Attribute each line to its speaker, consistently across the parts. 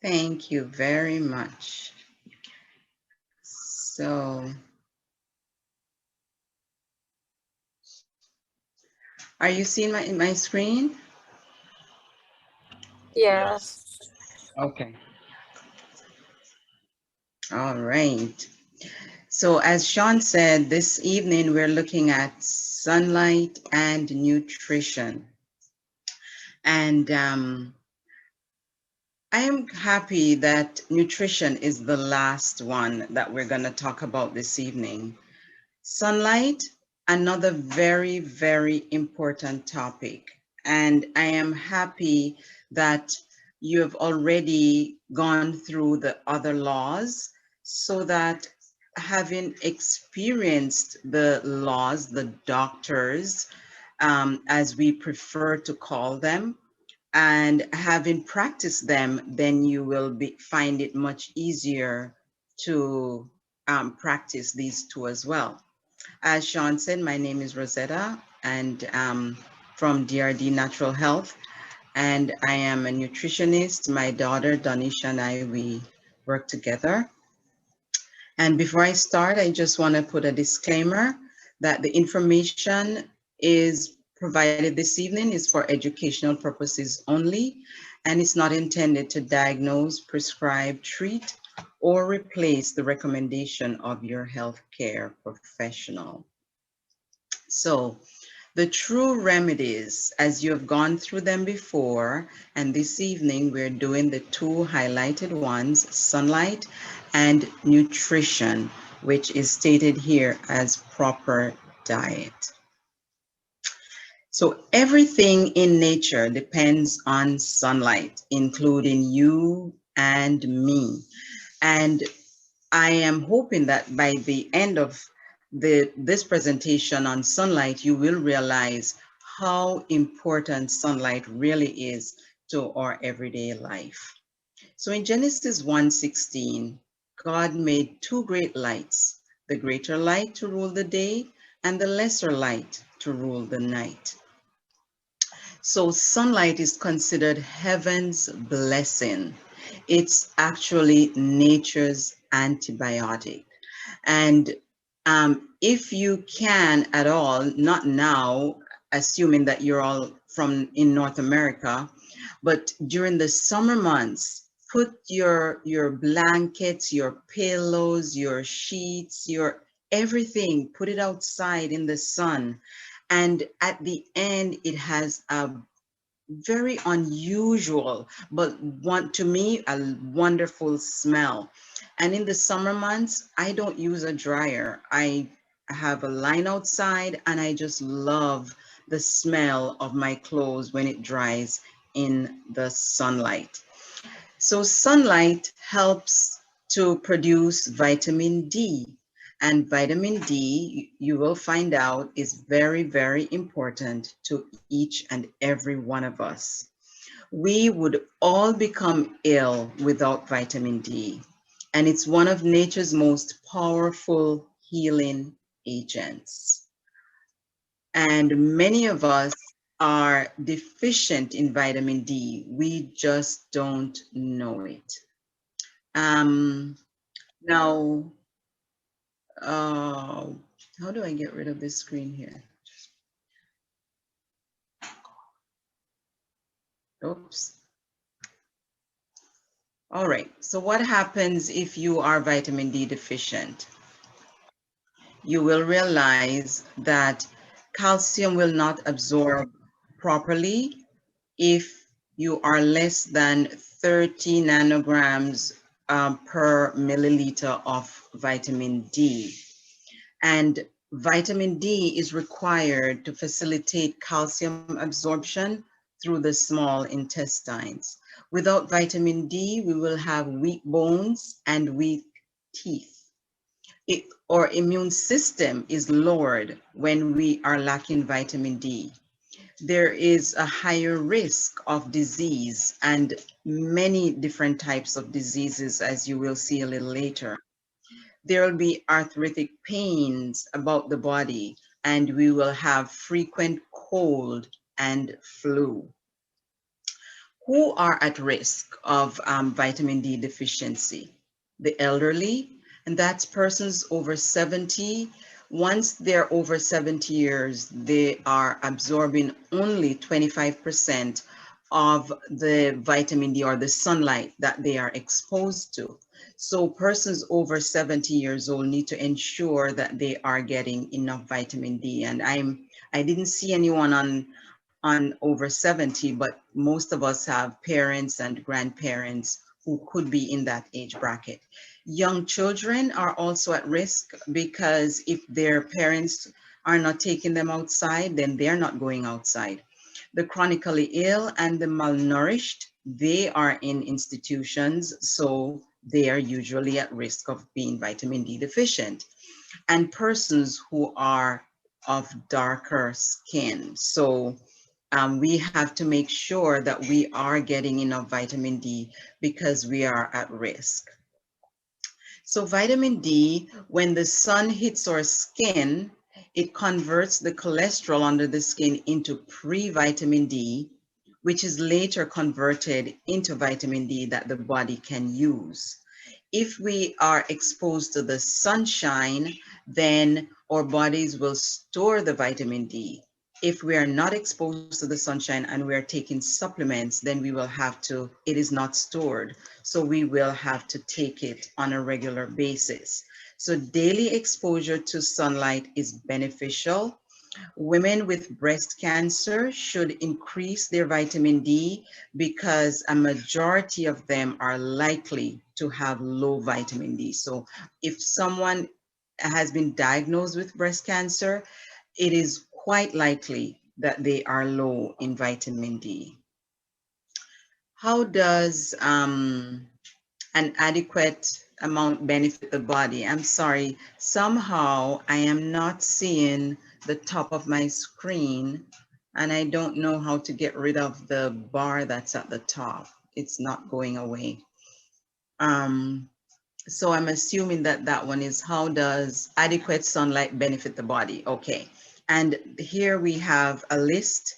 Speaker 1: Thank you very much. So, are you seeing my screen?
Speaker 2: Yes.
Speaker 1: Okay. All right. So as Sean said, this evening we're looking at sunlight and nutrition. And I am happy that nutrition is the last one that we're going to talk about this evening. Sunlight, another very, very important topic. And I am happy that you have already gone through the other laws so that having experienced the laws, the doctors, as we prefer to call them, and having practiced them, then you will find it much easier to practice these two as well. As Sean said, my name is Rosetta, and from DRD Natural Health, and I am a nutritionist. My daughter, Danisha, and I, we work together. And before I start, I just want to put a disclaimer that the information is provided this evening is for educational purposes only, and it's not intended to diagnose, prescribe, treat, or replace the recommendation of your healthcare professional. So, the true remedies, as you have gone through them before, and this evening we're doing the two highlighted ones, sunlight and nutrition, which is stated here as proper diet. So everything in nature depends on sunlight, including you and me. And I am hoping that by the end of this presentation on sunlight, you will realize how important sunlight really is to our everyday life. So in Genesis 1:16, God made two great lights, the greater light to rule the day and the lesser light to rule the night. So sunlight is considered heaven's blessing. It's actually nature's antibiotic. And if you can at all, not now, assuming that you're all from in North America, but during the summer months, put your blankets, your pillows, your sheets, your everything, put it outside in the sun. And at the end, it has a very unusual, but to me, a wonderful smell. And in the summer months, I don't use a dryer. I have a line outside and I just love the smell of my clothes when it dries in the sunlight. So sunlight helps to produce vitamin D. And vitamin D, you will find out, is very, very important to each and every one of us. We would all become ill without vitamin D. And it's one of nature's most powerful healing agents. And many of us are deficient in vitamin D. We just don't know it. Um, now, uh, how do I get rid of this screen here? Oops. All right, so what happens if you are vitamin D deficient? You will realize that calcium will not absorb properly if you are less than 30 nanograms per milliliter of vitamin D. And vitamin D is required to facilitate calcium absorption through the small intestines. Without vitamin D, we will have weak bones and weak teeth. Our immune system is lowered when we are lacking vitamin D. There is a higher risk of disease and many different types of diseases, as you will see a little later. There will be arthritic pains about the body, and we will have frequent cold and flu. Who are at risk of vitamin D deficiency? The elderly, and that's persons over 70. Once they're over 70 years, they are absorbing only 25% of the vitamin D or the sunlight that they are exposed to. So persons over 70 years old need to ensure that they are getting enough vitamin D. And I didn't see anyone on over 70, but most of us have parents and grandparents who could be in that age bracket. Young children are also at risk because if their parents are not taking them outside, then they're not going outside. The chronically ill and the malnourished, they are in institutions, so they are usually at risk of being vitamin D deficient. And persons who are of darker skin. So we have to make sure that we are getting enough vitamin D because we are at risk. So vitamin D, when the sun hits our skin, it converts the cholesterol under the skin into pre-vitamin D, which is later converted into vitamin D that the body can use. If we are exposed to the sunshine, then our bodies will store the vitamin D. If we are not exposed to the sunshine and we are taking supplements, then we will have to, it is not stored. So we will have to take it on a regular basis. So daily exposure to sunlight is beneficial. Women with breast cancer should increase their vitamin D because a majority of them are likely to have low vitamin D. So if someone has been diagnosed with breast cancer, it is quite likely that they are low in vitamin D. How does an adequate amount benefit the body? I'm sorry, somehow I am not seeing the top of my screen and I don't know how to get rid of the bar that's at the top. It's not going away. So I'm assuming that that one is how does adequate sunlight benefit the body? Okay, and here we have a list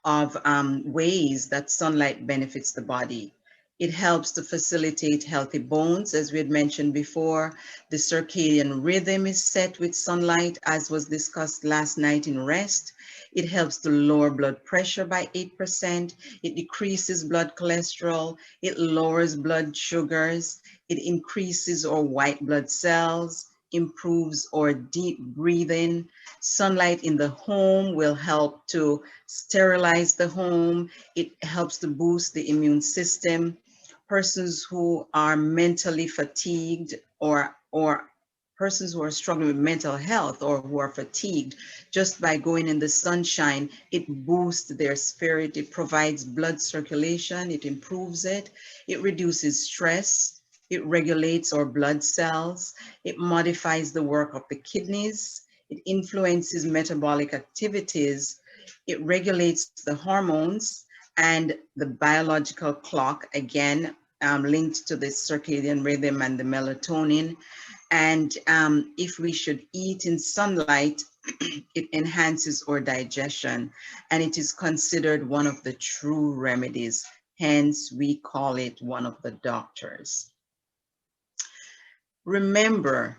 Speaker 1: of ways that sunlight benefits the body. It helps to facilitate healthy bones, as we had mentioned before. The circadian rhythm is set with sunlight, as was discussed last night in rest. It helps to lower blood pressure by 8%. It decreases blood cholesterol. It lowers blood sugars. It increases our white blood cells, improves our deep breathing. Sunlight in the home will help to sterilize the home. It helps to boost the immune system. Persons who are mentally fatigued or persons who are struggling with mental health or who are fatigued, just by going in the sunshine, it boosts their spirit. It provides blood circulation. It improves it. It reduces stress. It regulates our blood cells. It modifies the work of the kidneys. It influences metabolic activities. It regulates the hormones and the biological clock, again, linked to the circadian rhythm and the melatonin. And if we should eat in sunlight, it enhances our digestion, and it is considered one of the true remedies. Hence, we call it one of the doctors. Remember,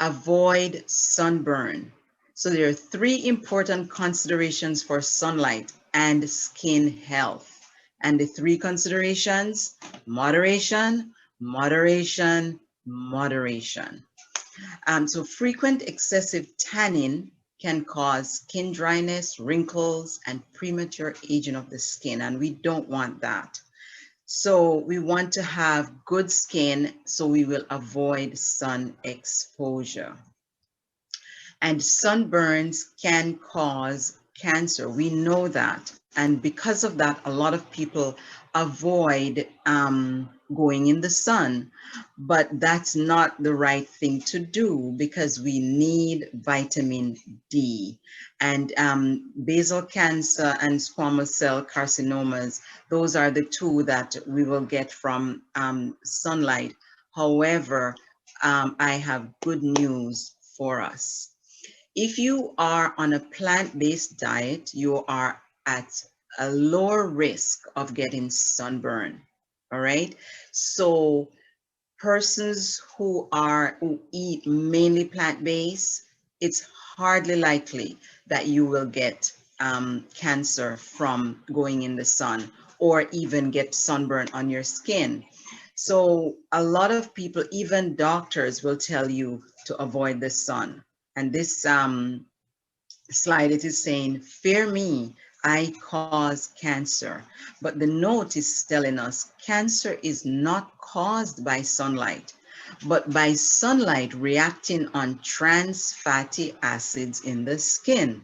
Speaker 1: avoid sunburn. So there are three important considerations for sunlight and skin health. And the three considerations: moderation, moderation, moderation. So frequent excessive tanning can cause skin dryness, wrinkles, and premature aging of the skin, and we don't want that. So we want to have good skin, so we will avoid sun exposure. And sunburns can cause cancer. We know that. And because of that, a lot of people avoid going in the sun. But that's not the right thing to do because we need vitamin D. And basal cancer and squamous cell carcinomas, those are the two that we will get from sunlight. However, I have good news for us. If you are on a plant-based diet, you are at a lower risk of getting sunburn. All right. So persons who eat mainly plant-based, it's hardly likely that you will get cancer from going in the sun or even get sunburn on your skin. So a lot of people, even doctors, will tell you to avoid the sun. And this slide, it is saying, fear me, I cause cancer. But the note is telling us cancer is not caused by sunlight, but by sunlight reacting on trans fatty acids in the skin.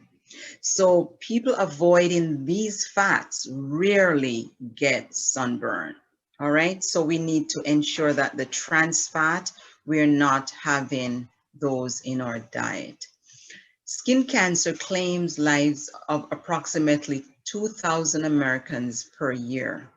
Speaker 1: So people avoiding these fats rarely get sunburn. All right, so we need to ensure that the trans fat, we're not having those in our diet. Skin cancer claims lives of approximately 2,000 Americans per year,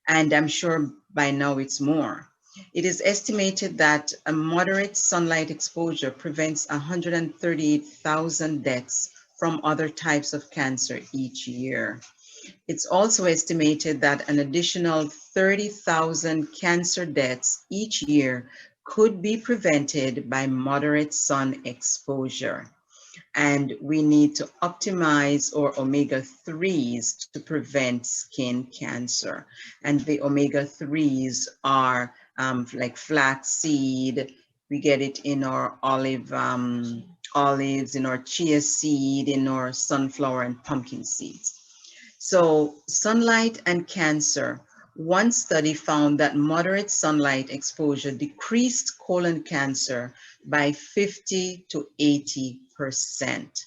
Speaker 1: and I'm sure by now it's more. It is estimated that a moderate sunlight exposure prevents 138,000 deaths from other types of cancer each year. It's also estimated that an additional 30,000 cancer deaths each year could be prevented by moderate sun exposure. And we need to optimize our omega-3s to prevent skin cancer. And the omega-3s are like flaxseed. We get it in our olives, in our chia seed, in our sunflower and pumpkin seeds. So sunlight and cancer. One study found that moderate sunlight exposure decreased colon cancer by 50 to 80%.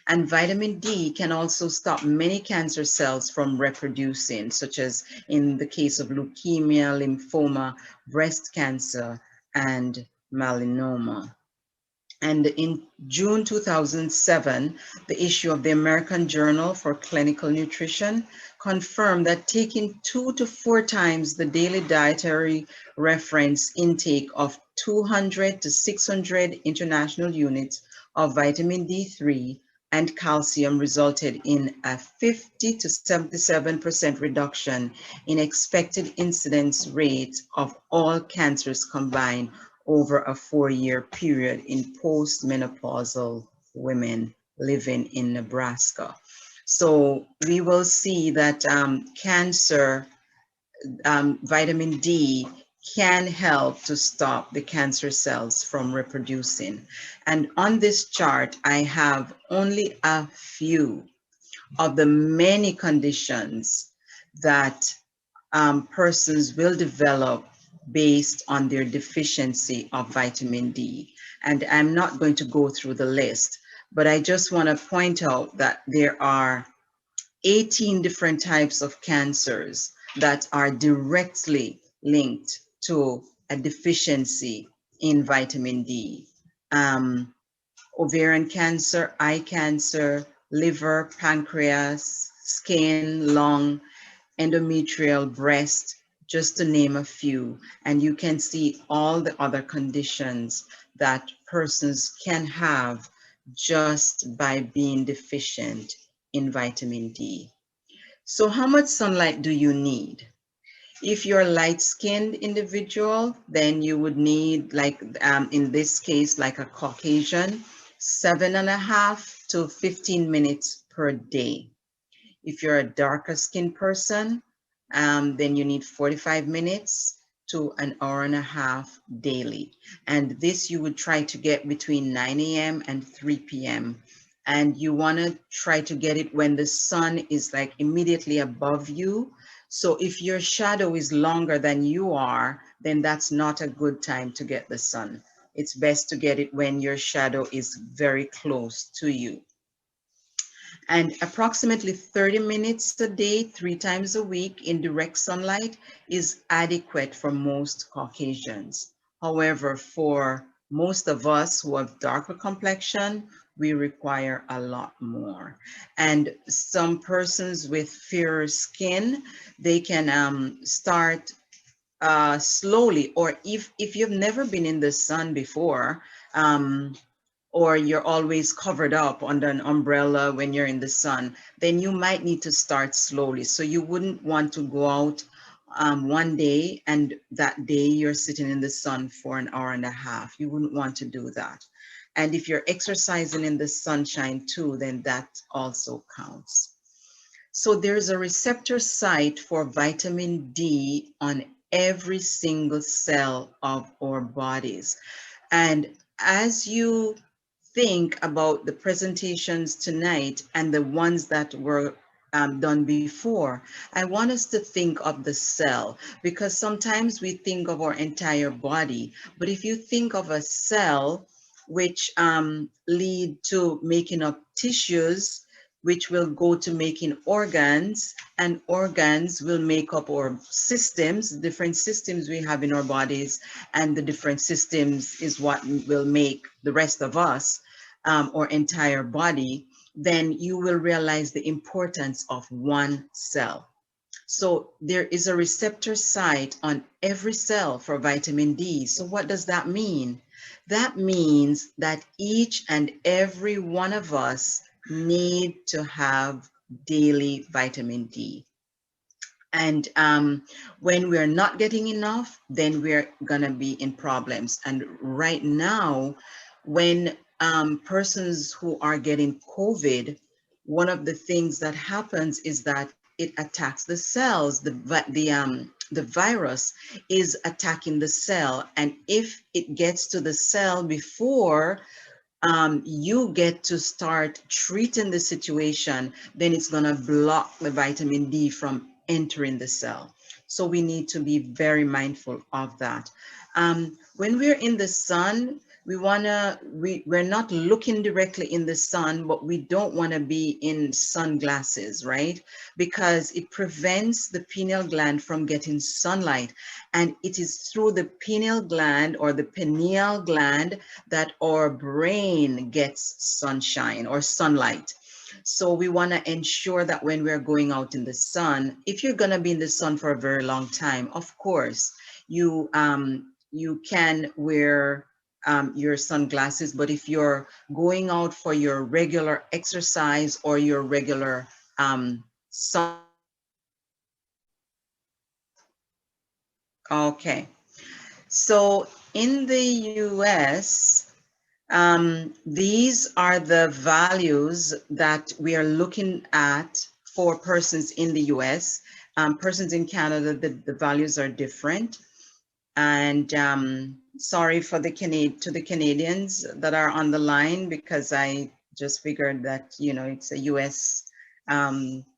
Speaker 1: And vitamin D can also stop many cancer cells from reproducing, such as in the case of leukemia, lymphoma, breast cancer, and melanoma. And in June 2007, the issue of the American Journal for Clinical Nutrition confirmed that taking 2 to 4 times the daily dietary reference intake of 200 to 600 international units of vitamin D3 and calcium resulted in a 50 to 77% reduction in expected incidence rate of all cancers combined over a 4-year period in postmenopausal women living in Nebraska. So we will see that vitamin D can help to stop the cancer cells from reproducing. And on this chart, I have only a few of the many conditions that persons will develop based on their deficiency of vitamin D. And I'm not going to go through the list, but I just want to point out that there are 18 different types of cancers that are directly linked to a deficiency in vitamin D. Ovarian cancer, eye cancer, liver, pancreas, skin, lung, endometrial, breast, just to name a few. And you can see all the other conditions that persons can have just by being deficient in vitamin D. So how much sunlight do you need? If you're a light-skinned individual, then you would need, like in this case, like a Caucasian, 7.5 to 15 minutes per day. If you're a darker skinned person, then you need 45 minutes to an hour and a half daily. And this you would try to get between 9 a.m. and 3 p.m. And you want to try to get it when the sun is like immediately above you. So if your shadow is longer than you are, then that's not a good time to get the sun. It's best to get it when your shadow is very close to you. And approximately 30 minutes a day, 3 times a week in direct sunlight is adequate for most Caucasians. However, for most of us who have darker complexion, we require a lot more. And some persons with fairer skin, they can start slowly, or if you've never been in the sun before, or you're always covered up under an umbrella when you're in the sun, then you might need to start slowly. So you wouldn't want to go out one day and that day you're sitting in the sun for an hour and a half. You wouldn't want to do that. And if you're exercising in the sunshine too, then that also counts. So there's a receptor site for vitamin D on every single cell of our bodies. And as you think about the presentations tonight and the ones that were done before, I want us to think of the cell, because sometimes we think of our entire body, but if you think of a cell, which lead to making up tissues, which will go to making organs, and organs will make up our systems, different systems we have in our bodies, and the different systems is what will make the rest of us, or entire body, then you will realize the importance of one cell. So there is a receptor site on every cell for vitamin D. So what does that mean? That means that each and every one of us need to have daily vitamin D. And when we're not getting enough, then we're gonna be in problems. And right now, when persons who are getting COVID, one of the things that happens is that it attacks the cells. The virus is attacking the cell, and if it gets to the cell before you get to start treating the situation, then it's going to block the vitamin D from entering the cell. So we need to be very mindful of that. When we're in the sun, we're not looking directly in the sun, but we don't want to be in sunglasses, right? Because it prevents the pineal gland from getting sunlight. And it is through the pineal gland or the pineal gland that our brain gets sunshine or sunlight. So we want to ensure that when we're going out in the sun, if you're going to be in the sun for a very long time, of course, you can wear your sunglasses, but if you're going out for your regular exercise or your regular sun. Okay, so in the US, these are the values that we are looking at for persons in the US. Persons in Canada, the values are different. And sorry for to the Canadians that are on the line, because I just figured that, you know, it's a US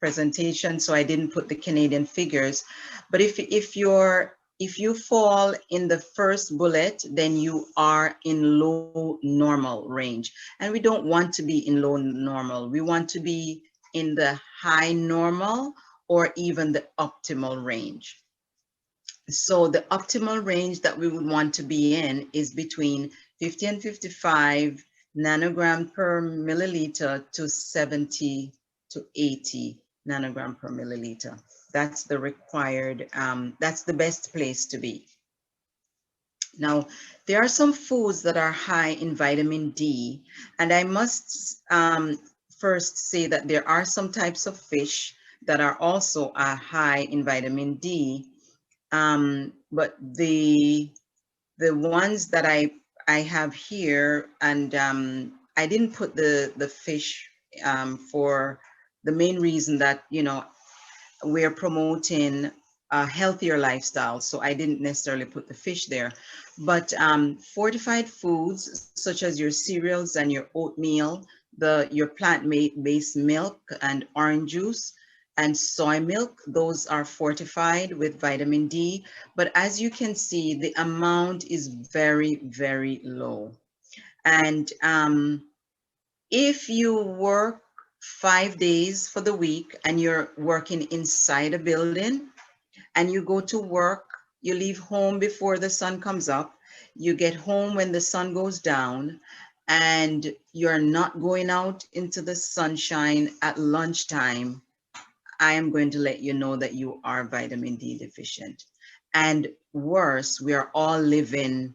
Speaker 1: presentation, so I didn't put the Canadian figures. But if you fall in the first bullet, then you are in low normal range. And we don't want to be in low normal. We want to be in the high normal or even the optimal range. So the optimal range that we would want to be in is between 50 and 55 nanogram per milliliter to 70 to 80 nanogram per milliliter. That's the required, that's the best place to be. Now, there are some foods that are high in vitamin D, and I must first say that there are some types of fish that are also high in vitamin D. But the ones that I have here, and I didn't put the fish for the main reason that, you know, we're promoting a healthier lifestyle, so I didn't necessarily put the fish there. But fortified foods such as your cereals and your oatmeal, your plant-based milk and orange juice and soy milk, those are fortified with vitamin D. But as you can see, the amount is very, very low. And if you work 5 days for the week and you're working inside a building and you go to work, you leave home before the sun comes up, you get home when the sun goes down, and you're not going out into the sunshine at lunchtime, I am going to let you know that you are vitamin D deficient. And worse, we are all living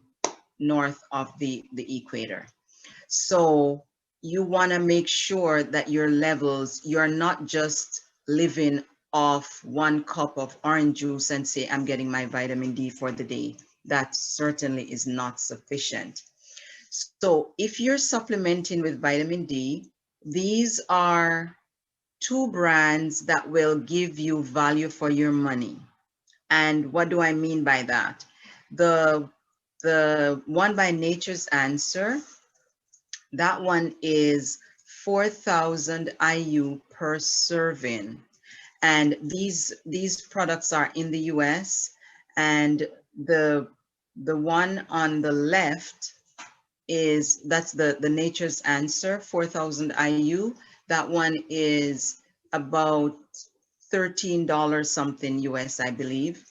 Speaker 1: north of the equator. So you want to make sure that your levels, you're not just living off 1 cup of orange juice and say, I'm getting my vitamin D for the day. That certainly is not sufficient. So if you're supplementing with vitamin D, these are 2 brands that will give you value for your money. And what do I mean by that? The one by Nature's Answer, that one is 4,000 IU per serving. And these products are in the US, and the one on the left is, that's the Nature's Answer 4,000 IU. That one is about $13 something US, I believe.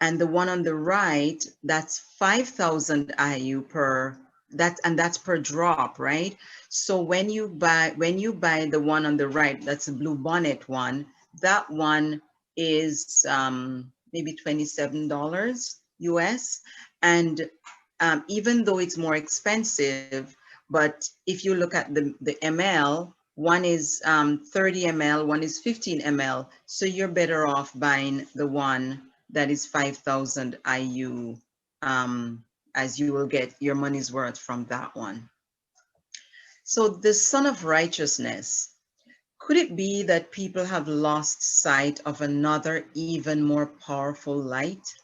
Speaker 1: And the one on the right, that's 5,000 IU per, that's per drop, right? So when you buy the one on the right, that's the blue bonnet one, that one is maybe $27 US. And even though it's more expensive, but if you look at the ml, one is 30 ml, one is 15 ml. So you're better off buying the one that is 5,000 IU, as you will get your money's worth from that one. So the Son of Righteousness, could it be that people have lost sight of another even more powerful light?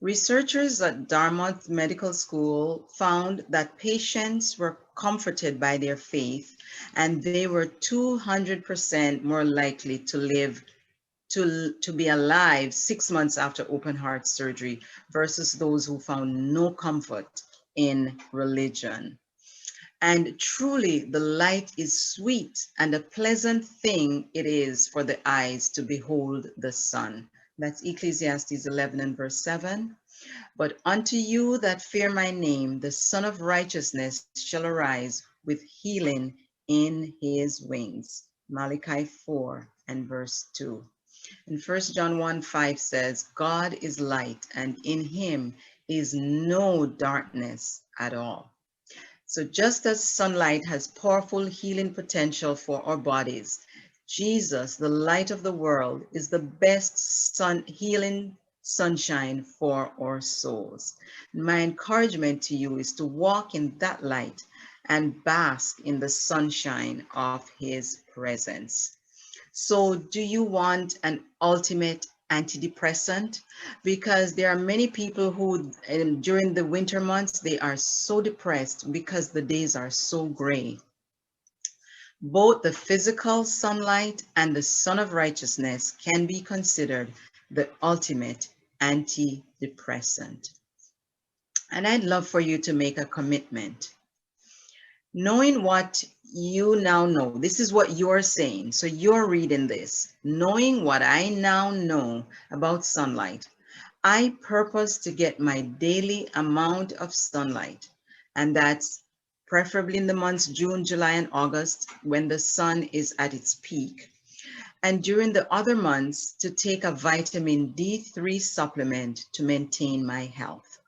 Speaker 1: Researchers at Dartmouth Medical School found that patients were comforted by their faith, and they were 200% more likely to live to be alive 6 months after open heart surgery versus those who found no comfort in religion. And truly, the light is sweet, and a pleasant thing it is for the eyes to behold the sun. That's Ecclesiastes 11 and verse 7. But unto you that fear my name, the Son of Righteousness shall arise with healing in his wings. Malachi 4 and verse 2. And 1 John 1:5 says, God is light, and in him is no darkness at all. So just as sunlight has powerful healing potential for our bodies, Jesus, the light of the world, is the best healing sunshine for our souls. My encouragement to you is to walk in that light and bask in the sunshine of his presence. So do you want an ultimate antidepressant? Because there are many people who during the winter months, they are so depressed because the days are so gray. Both the physical sunlight and the sun of righteousness can be considered the ultimate antidepressant. And I'd love for you to make a commitment. Knowing what you now know, this is what you're saying. So you're reading this. Knowing what I now know about sunlight, I purpose to get my daily amount of sunlight. And that's preferably in the months June, July, and August when the sun is at its peak. And during the other months to take a vitamin D3 supplement to maintain my health.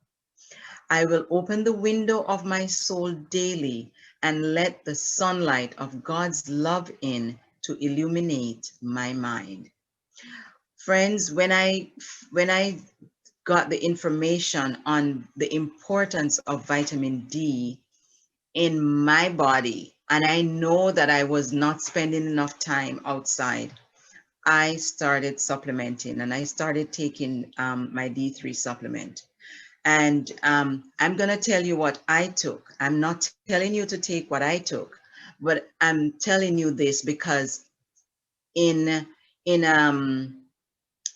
Speaker 1: I will open the window of my soul daily and let the sunlight of God's love in to illuminate my mind. Friends, when I got the information on the importance of vitamin D in my body, and I know that I was not spending enough time outside, I started supplementing and I started taking my D3 supplement. And I'm going to tell you what I took. I'm not telling you to take what I took, but I'm telling you this because in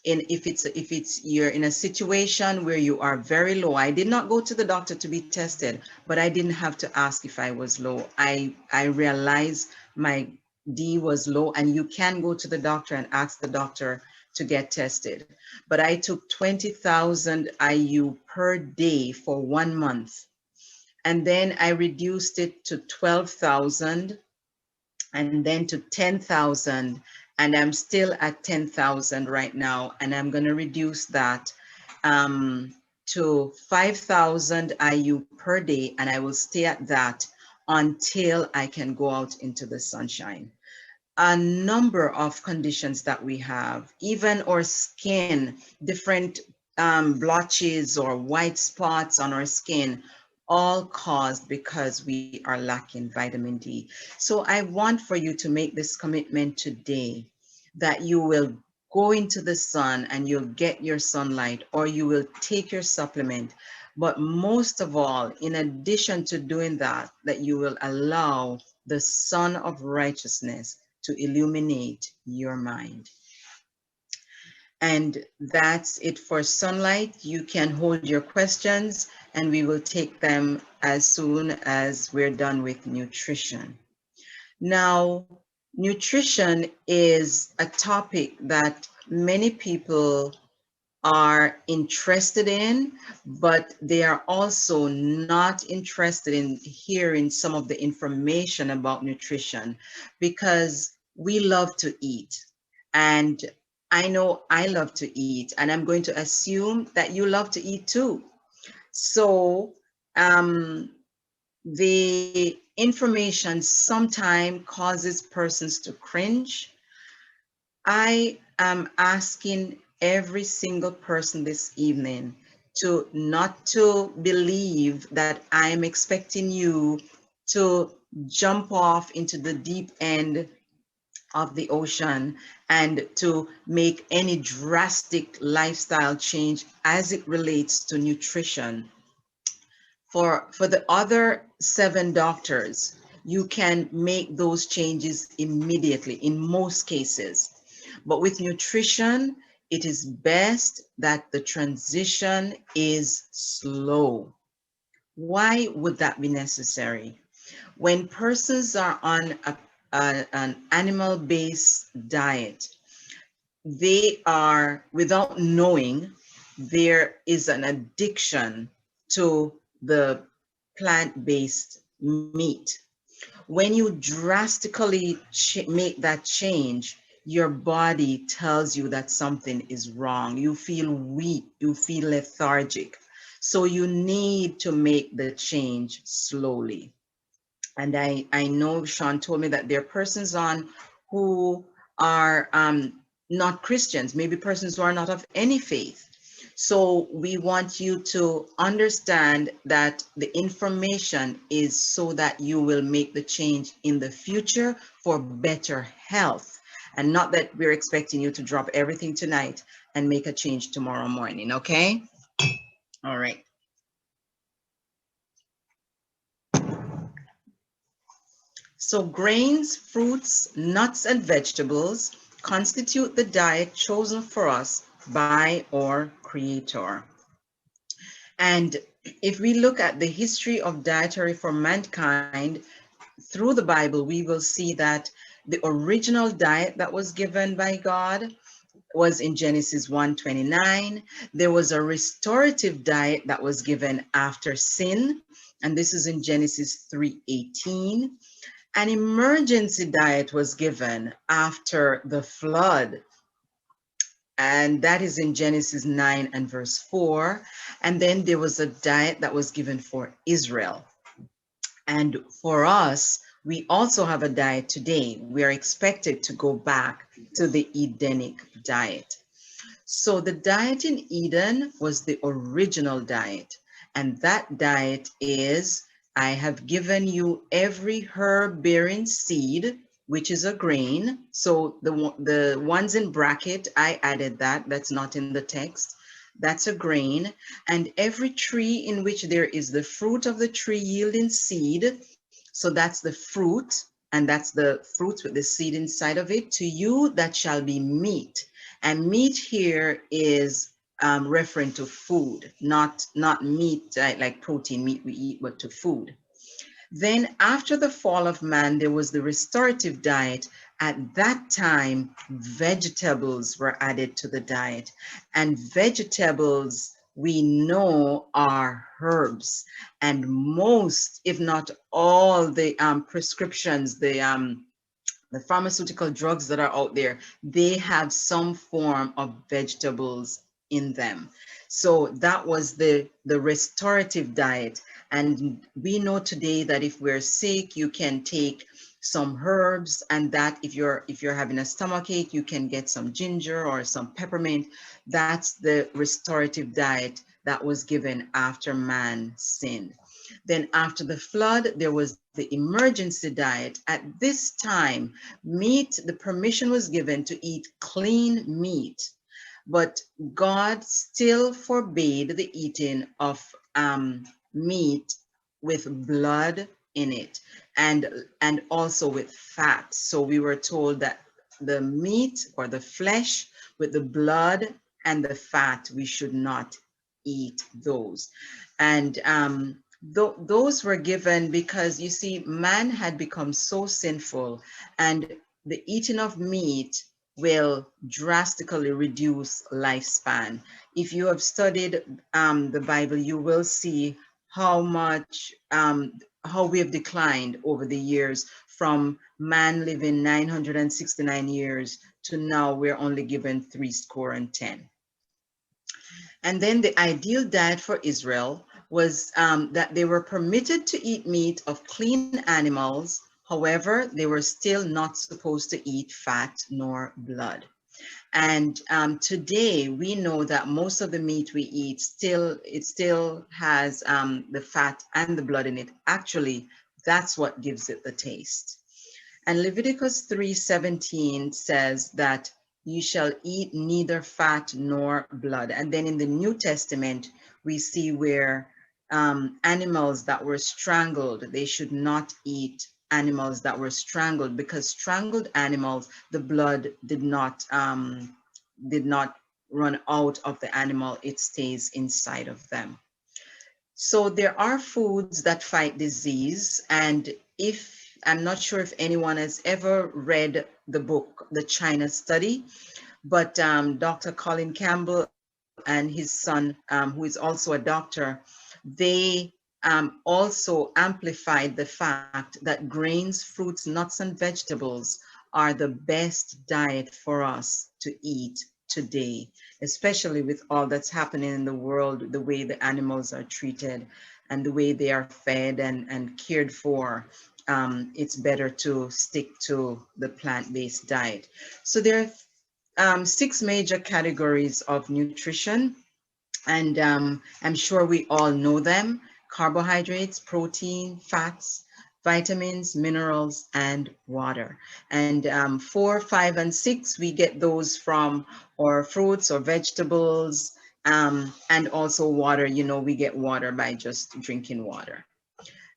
Speaker 1: if it's you're in a situation where you are very low. I did not go to the doctor to be tested, but I didn't have to ask if I was low. I realized my D was low, and you can go to the doctor and ask the doctor to get tested. But I took 20,000 IU per day for 1 month. And then I reduced it to 12,000 and then to 10,000. And I'm still at 10,000 right now. And I'm going to reduce that to 5,000 IU per day. And I will stay at that until I can go out into the sunshine. A number of conditions that we have, even our skin, different blotches or white spots on our skin, all caused because we are lacking vitamin D. So I want for you to make this commitment today that you will go into the sun and you'll get your sunlight, or you will take your supplement. But most of all, in addition to doing that, that you will allow the sun of righteousness to illuminate your mind. And that's it for sunlight. You can hold your questions and we will take them as soon as we're done with nutrition. Now, nutrition is a topic that many people are interested in, but they are also not interested in hearing some of the information about nutrition, because we love to eat. And I know I love to eat, and I'm going to assume that you love to eat too. So the information sometimes causes persons to cringe. I am asking every single person this evening to not to believe that I am expecting you to jump off into the deep end of the ocean and to make any drastic lifestyle change as it relates to nutrition. For the other 7 doctors, you can make those changes immediately in most cases. But with nutrition, it is best that the transition is slow. Why would that be necessary? When persons are on an animal-based diet, they are, without knowing, there is an addiction to the plant-based meat. When you drastically make that change, your body tells you that something is wrong. You feel weak, you feel lethargic. So you need to make the change slowly. And I know Sean told me that there are persons on who are not Christians, maybe persons who are not of any faith. So we want you to understand that the information is so that you will make the change in the future for better health, and not that we're expecting you to drop everything tonight and make a change tomorrow morning, okay? All right. So grains, fruits, nuts, and vegetables constitute the diet chosen for us by our Creator. And if we look at the history of dietary for mankind through the Bible, we will see that the original diet that was given by God was in Genesis 1:29. There was a restorative diet that was given after sin, and this is in Genesis 3:18. An emergency diet was given after the flood, and that is in Genesis 9 and verse 4. And then there was a diet that was given for Israel. And for us, we also have a diet today. We are expected to go back to the Edenic diet. So the diet in Eden was the original diet. And that diet is, I have given you every herb bearing seed, which is a grain. So the ones in bracket, I added that. That's not in the text. That's a grain. And every tree in which there is the fruit of the tree yielding seed. So that's the fruit, and that's the fruit with the seed inside of it. To you that shall be meat. And meat here is referring to food, not meat like protein meat we eat, but to food. Then after the fall of man, there was the restorative diet. At that time, vegetables were added to the diet. And vegetables, we know, are herbs. And most, if not all, the prescriptions, the pharmaceutical drugs that are out there, they have some form of vegetables in them. So that was the restorative diet. And we know today that if we're sick, you can take some herbs, and that if you're having a stomach ache, you can get some ginger or some peppermint. That's the restorative diet that was given after man sinned. Then after the flood, there was the emergency diet. At this time, the permission was given to eat clean meat, but God still forbade the eating of meat with blood in it, and also with fat. So we were told that the meat or the flesh with the blood and the fat, we should not eat those. And those were given because, you see, man had become so sinful, and the eating of meat will drastically reduce lifespan. If you have studied the Bible, you will see how much, how we have declined over the years, from man living 969 years to now we're only given 70. And then the ideal diet for Israel was that they were permitted to eat meat of clean animals. However, they were still not supposed to eat fat nor blood. And today we know that most of the meat we eat still has the fat and the blood in it. Actually, that's what gives it the taste. And Leviticus 3:17 says that you shall eat neither fat nor blood. And then in the New Testament, we see where animals that were strangled, they should not eat animals that were strangled, because strangled animals, the blood did not run out of the animal, it stays inside of them. So there are foods that fight disease. And if I'm not sure if anyone has ever read the book, The China Study, but Dr. Colin Campbell and his son, who is also a doctor, they also amplified the fact that grains, fruits, nuts, and vegetables are the best diet for us to eat today, especially with all that's happening in the world, the way the animals are treated and the way they are fed and cared for. It's better to stick to the plant-based diet. So there are 6 major categories of nutrition, and I'm sure we all know them: carbohydrates, protein, fats, vitamins, minerals, and water. And 4, 5, and 6, we get those from our fruits or vegetables, and also water. You know, we get water by just drinking water.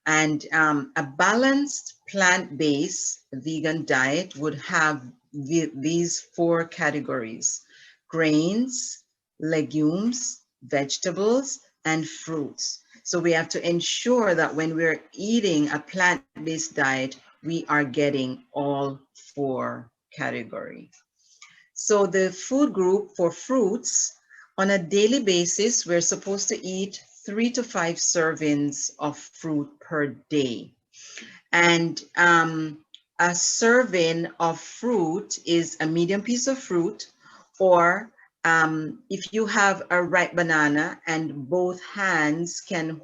Speaker 1: And a balanced plant-based vegan diet would have these 4 categories: grains, legumes, vegetables, and fruits. So we have to ensure that when we're eating a plant-based diet, we are getting all 4 categories. So the food group for fruits, on a daily basis, we're supposed to eat 3 to 5 servings of fruit per day. And a serving of fruit is a medium piece of fruit, or if you have a ripe banana and both hands can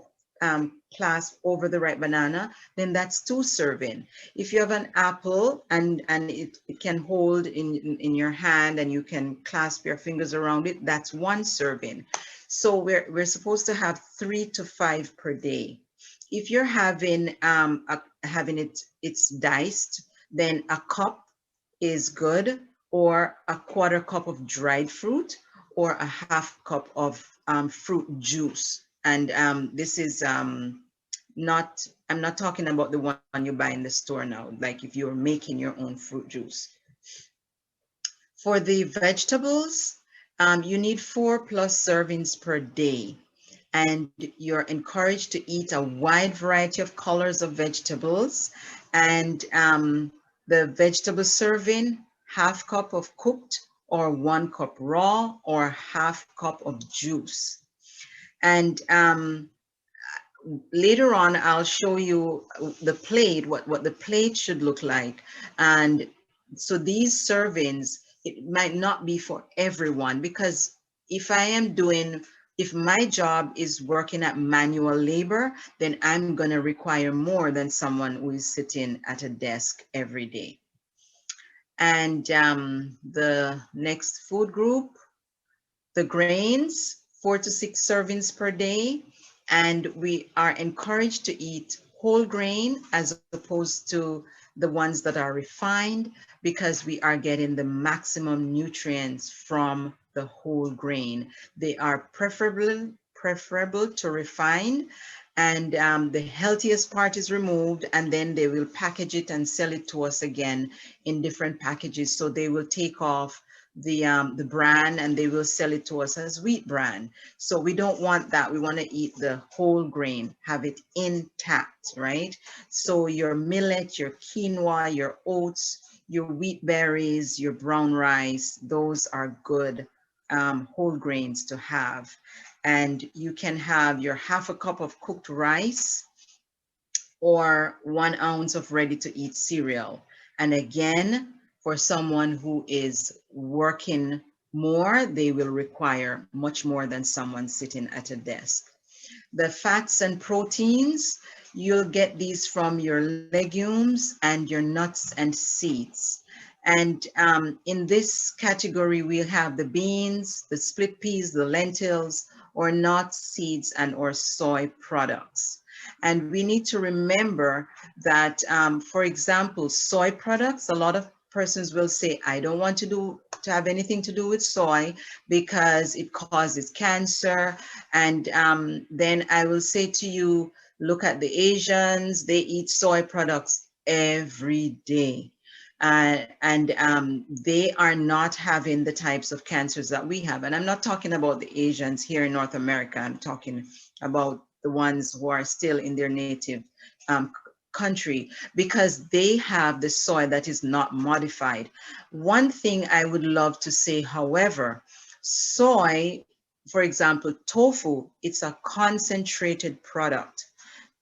Speaker 1: clasp over the ripe banana, then that's 2 serving. If you have an apple and it can hold in your hand and you can clasp your fingers around it, that's 1 serving. So we're supposed to have 3 to 5 per day. If you're having it's diced, then a cup is good, or a 1/4 cup of dried fruit, or a 1/2 cup of fruit juice. And this is I'm not talking about the one you buy in the store now, like if you're making your own fruit juice. For the vegetables, you need 4+ servings per day. And you're encouraged to eat a wide variety of colors of vegetables. And the vegetable serving, 1/2 cup of cooked, or 1 cup raw, or 1/2 cup of juice. And later on, I'll show you the plate, what the plate should look like. And so these servings, it might not be for everyone, because if I am doing If my job is working at manual labor, then I'm going to require more than someone who is sitting at a desk every day. And the next food group, the grains, 4 to 6 servings per day. And we are encouraged to eat whole grain as opposed to the ones that are refined, because we are getting the maximum nutrients from the whole grain. They are preferable to refined, and the healthiest part is removed, and then they will package it and sell it to us again in different packages. So they will take off the bran and they will sell it to us as wheat bran. So we don't want that. We want to eat the whole grain, have it intact, right? So your millet, your quinoa, your oats, your wheat berries, your brown rice, those are good whole grains to have. And you can have your half a cup of cooked rice or 1 ounce of ready to eat cereal. And again, for someone who is working more, they will require much more than someone sitting at a desk. The fats and proteins, you'll get these from your legumes and your nuts and seeds. And in this category, we'll have the beans, the split peas, the lentils, or nuts, seeds, and or soy products. And we need to remember that, for example, soy products, a lot of persons will say, I don't want to have anything to do with soy because it causes cancer. And then I will say to you, look at the Asians, they eat soy products every day. And they are not having the types of cancers that we have. And I'm not talking about the Asians here in North America. I'm talking about the ones who are still in their native country, because they have the soy that is not modified. One thing I would love to say, however, soy, for example, tofu, it's a concentrated product.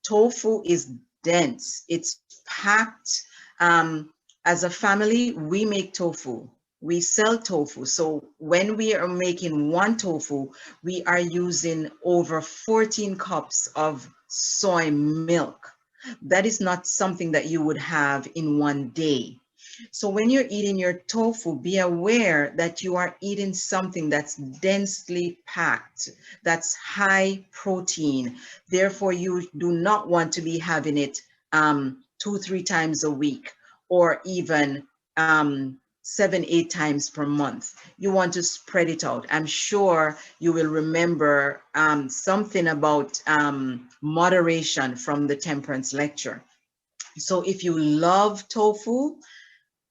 Speaker 1: Tofu is dense, it's packed. As a family, we make tofu. We sell tofu. So when we are making one tofu, we are using over 14 cups of soy milk. That is not something that you would have in one day. So when you're eating your tofu, be aware that you are eating something that's densely packed, that's high protein. Therefore, you do not want to be having it 2-3 times a week, or even 7-8 times per month. You want to spread it out. I'm sure you will remember something about moderation from the temperance lecture. So if you love tofu,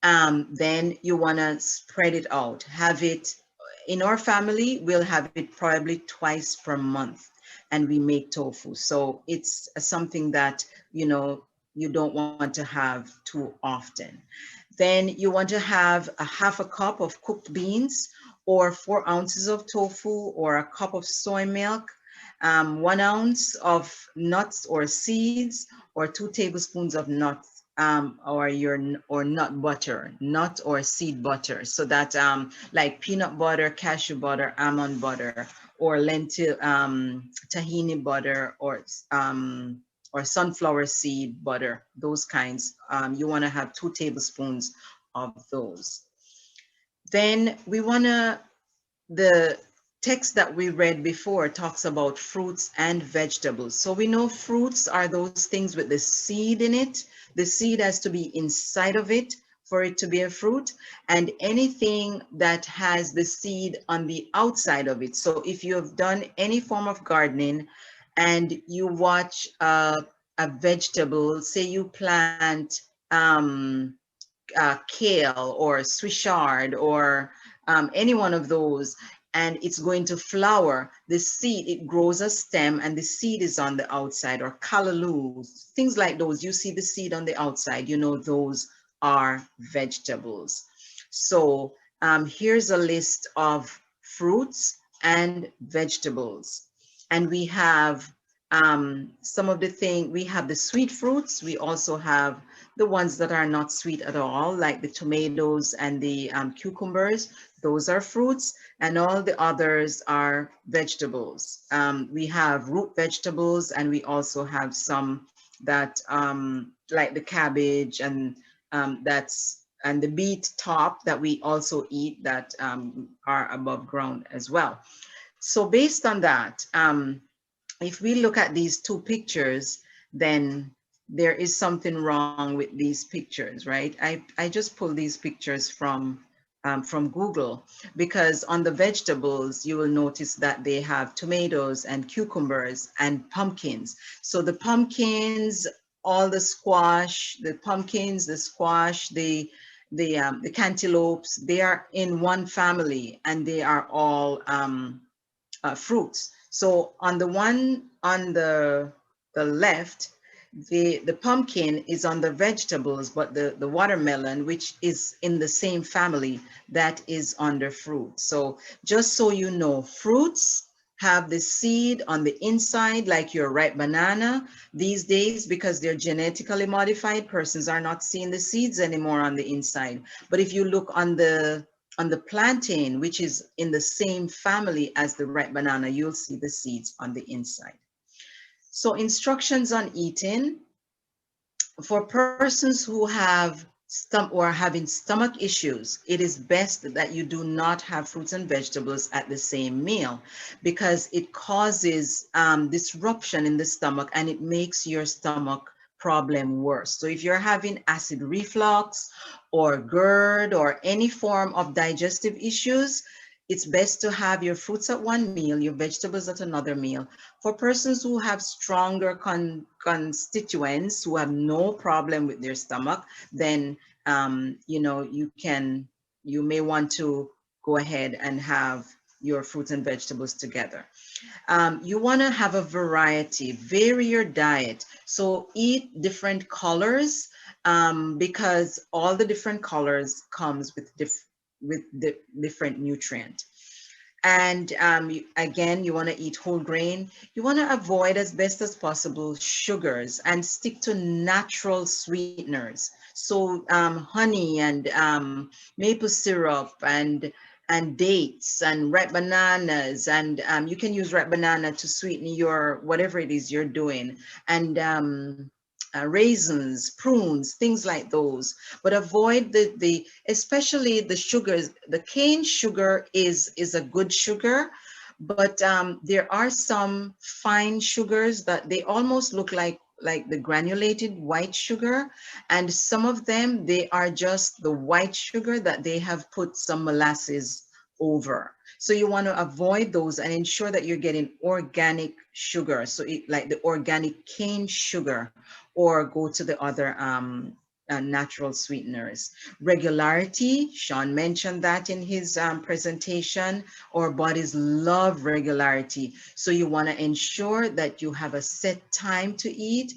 Speaker 1: then you want to spread it out. Have it, in our family, we'll have it probably twice per month, and we make tofu. So it's something that, you know, you don't want to have too often. Then you want to have a half a cup of cooked beans, or 4 ounces of tofu, or a cup of soy milk, 1 ounce of nuts or seeds, or 2 tablespoons of nuts, or nut butter, nut or seed butter. So that like peanut butter, cashew butter, almond butter, or lentil, tahini butter, or sunflower seed butter, those kinds. You want to have 2 tablespoons of those. Then we want to, the text that we read before talks about fruits and vegetables. So we know fruits are those things with the seed in it. The seed has to be inside of it for it to be a fruit, and anything that has the seed on the outside of it. So if you have done any form of gardening and you watch a vegetable, say you plant kale or Swiss chard, or any one of those, and it's going to flower, the seed, it grows a stem and the seed is on the outside, or callaloo, things like those. You see the seed on the outside, you know those are vegetables. So here's a list of fruits and vegetables. And we have some of the things, we have the sweet fruits. We also have the ones that are not sweet at all, like the tomatoes and the cucumbers. Those are fruits, and all the others are vegetables. We have root vegetables, and we also have some that like the cabbage and and the beet top that we also eat that are above ground as well. So based on that, if we look at these two pictures, then there is something wrong with these pictures, right? I just pulled these pictures from Google, because on the vegetables, you will notice that they have tomatoes and cucumbers and pumpkins. So the pumpkins, all the squash, the pumpkins, the squash, the cantaloupes, they are in one family, and they are all fruits. So on the one on the left, the pumpkin is on the vegetables, but the watermelon, which is in the same family, that is under fruit. So just so you know, fruits have the seed on the inside, like your ripe banana. These days, because they're genetically modified, persons are not seeing the seeds anymore on the inside. But if you look on the plantain, which is in the same family as the ripe banana, you'll see the seeds on the inside. So instructions on eating. For persons who have having stomach issues, it is best that you do not have fruits and vegetables at the same meal, because it causes disruption in the stomach, and it makes your stomach problem worse. So if you're having acid reflux or GERD or any form of digestive issues, it's best to have your fruits at one meal, your vegetables at another meal. For persons who have stronger constituents, who have no problem with their stomach, then you may want to go ahead and have your fruits and vegetables together. You want to have a variety, vary your diet. So eat different colors, because all the different colors comes with the different nutrient. And again, you want to eat whole grain. You want to avoid as best as possible sugars, and stick to natural sweeteners. So honey and maple syrup and dates and ripe bananas, and you can use ripe banana to sweeten your whatever it is you're doing, and raisins, prunes, things like those. But avoid especially the sugars. The cane sugar is a good sugar, but there are some fine sugars that they almost look like the granulated white sugar, and some of them, they are just the white sugar that they have put some molasses over. So you want to avoid those and ensure that you're getting organic sugar. So like the organic cane sugar, or go to the other natural sweeteners. Regularity, Sean mentioned that in his presentation. Our bodies love regularity. So you want to ensure that you have a set time to eat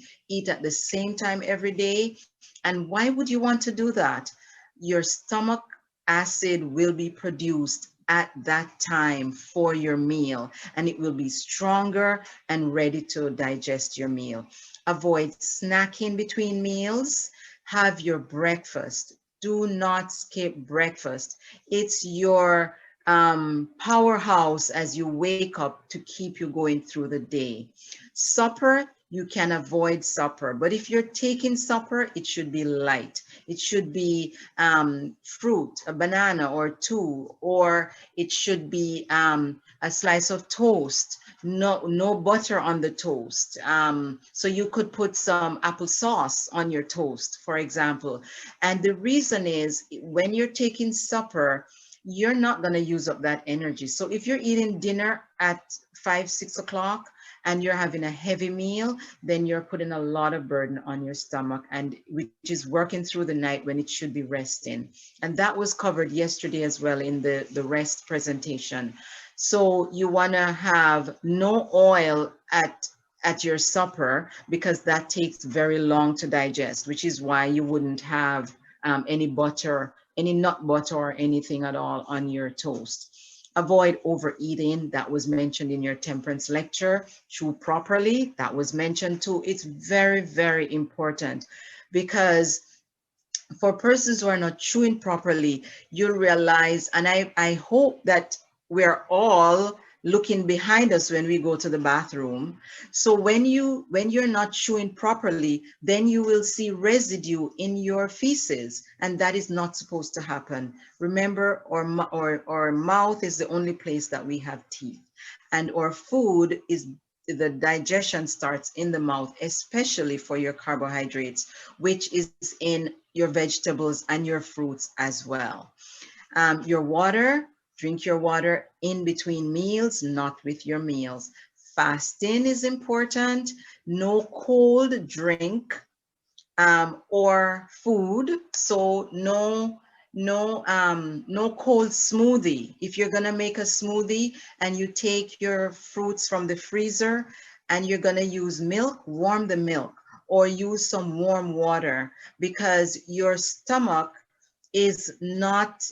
Speaker 1: at the same time every day. And why would you want to do that? Your stomach acid will be produced at that time for your meal, and it will be stronger and ready to digest your meal. Avoid snacking between meals. Have your breakfast. Do not skip breakfast. It's your powerhouse as you wake up to keep you going through the day. Supper, you can avoid supper, but if you're taking supper, it should be light. It should be fruit, a banana or two, or it should be a slice of toast. No butter on the toast. So you could put some applesauce on your toast, for example. And the reason is, when you're taking supper, you're not going to use up that energy. So if you're eating dinner at 5, 6 o'clock and you're having a heavy meal, then you're putting a lot of burden on your stomach, and which is working through the night when it should be resting. And that was covered yesterday as well in the rest presentation. So you want to have no oil at your supper, because that takes very long to digest, which is why you wouldn't have any butter, any nut butter or anything at all on your toast. Avoid overeating. That was mentioned in your temperance lecture. Chew properly. That was mentioned too. It's very, very important, because for persons who are not chewing properly, you'll realize, and I hope that we're all looking behind us when we go to the bathroom. So when you're not chewing properly, then you will see residue in your feces, and that is not supposed to happen. Remember, our mouth is the only place that we have teeth, and our food is, the digestion starts in the mouth, especially for your carbohydrates, which is in your vegetables and your fruits as well. Your water, drink your water in between meals, not with your meals. Fasting is important. No cold drink or food. So no cold smoothie. If you're gonna make a smoothie and you take your fruits from the freezer and you're gonna use milk, warm the milk or use some warm water, because your stomach is not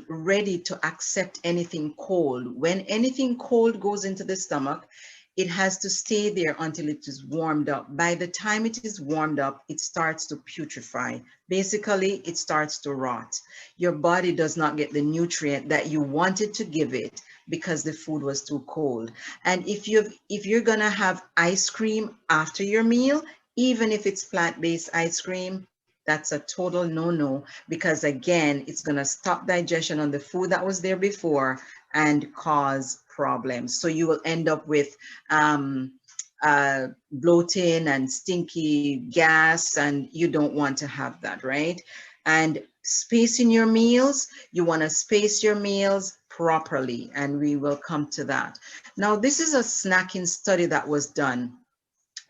Speaker 1: ready to accept anything cold. When anything cold goes into the stomach, it has to stay there until it is warmed up. By the time it is warmed up, it starts to putrefy. Basically, it starts to rot. Your body does not get the nutrient that you wanted to give it because the food was too cold. And if you're gonna have ice cream after your meal, even if it's plant-based ice cream, that's a total no-no, because again, it's gonna stop digestion on the food that was there before and cause problems. So you will end up with bloating and stinky gas, and you don't want to have that, right? And spacing your meals, you want to space your meals properly, and we will come to that. Now, this is a snacking study that was done,